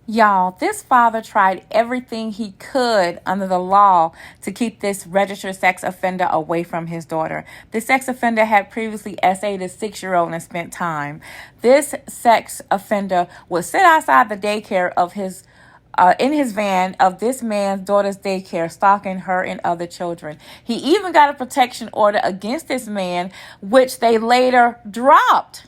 Y'all, this father tried everything he could under the law to keep this registered sex offender away from his daughter. The sex offender had previously SA'd a 6-year-old and spent time. This sex offender would sit outside the daycare of his in his van of this man's daughter's daycare, stalking her and other children. He even got a protection order against this man, which they later dropped.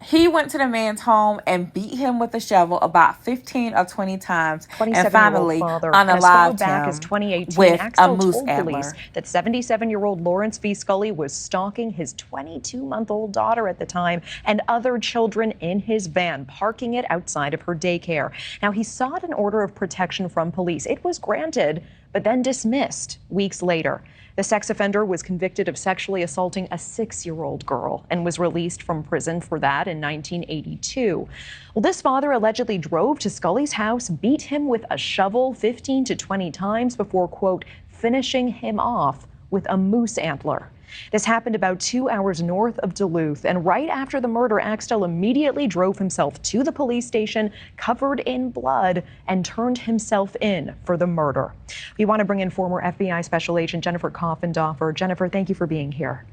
He went to the man's home and beat him with a shovel about 15 or 20 times and finally unalived back as him 2018, with a Axtell moose told antler. police that 77-year-old Lawrence V. Scully was stalking his 22-month-old daughter at the time and other children in his van, parking it outside of her daycare. Now, he sought an order of protection from police. It was granted, but then dismissed weeks later. The sex offender was convicted of sexually assaulting a 6-year-old girl and was released from prison for that in 1982. Well, this father allegedly drove to Scully's house, beat him with a shovel 15 to 20 times before, quote, finishing him off with a moose antler. This happened about 2 hours north of Duluth, and right after the murder, Axtell immediately drove himself to the police station, covered in blood, and turned himself in for the murder. We want to bring in former FBI Special Agent Jennifer Coffindoffer. Jennifer, thank you for being here.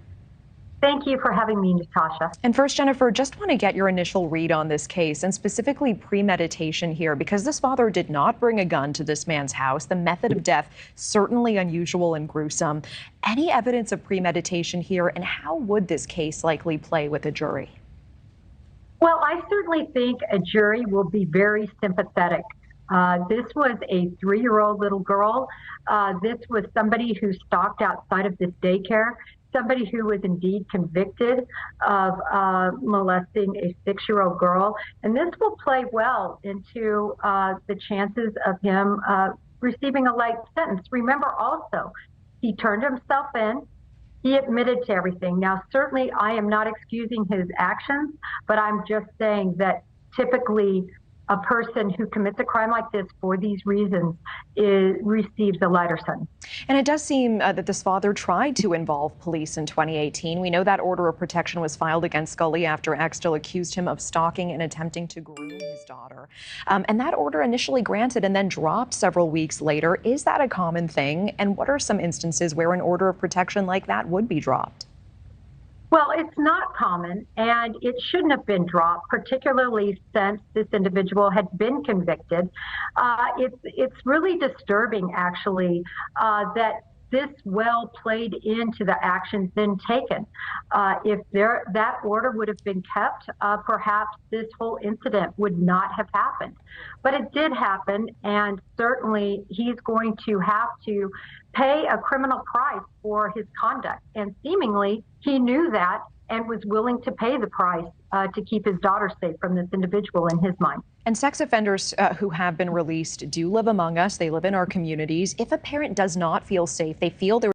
Thank you for having me, Natasha. And first, Jennifer, just want to get your initial read on this case, and specifically premeditation here, because this father did not bring a gun to this man's house. The method of death, certainly unusual and gruesome. Any evidence of premeditation here, and how would this case likely play with a jury? Well, I certainly think a jury will be very sympathetic. This was a 3-year-old little girl. This was somebody who stalked outside of this daycare. Somebody who was indeed convicted of molesting a 6-year-old girl. And this will play well into the chances of him receiving a light sentence. Remember also, he turned himself in. He admitted to everything. Now, certainly I am not excusing his actions, but I'm just saying that typically a person who commits a crime like this for these reasons receives a lighter sentence. And it does seem that this father tried to involve police in 2018. We know that order of protection was filed against Scully after Axtell accused him of stalking and attempting to groom his daughter. And that order initially granted and then dropped several weeks later. Is that a common thing? And what are some instances where an order of protection like that would be dropped? Well, it's not common, and it shouldn't have been dropped, particularly since this individual had been convicted. It's really disturbing, actually, that this well played into the actions then taken. If that order would have been kept, perhaps this whole incident would not have happened. But it did happen, and certainly he's going to have to pay a criminal price for his conduct. And seemingly he knew that and was willing to pay the price to keep his daughter safe from this individual in his mind. And sex offenders who have been released do live among us. They live in our communities. If a parent does not feel safe, they feel there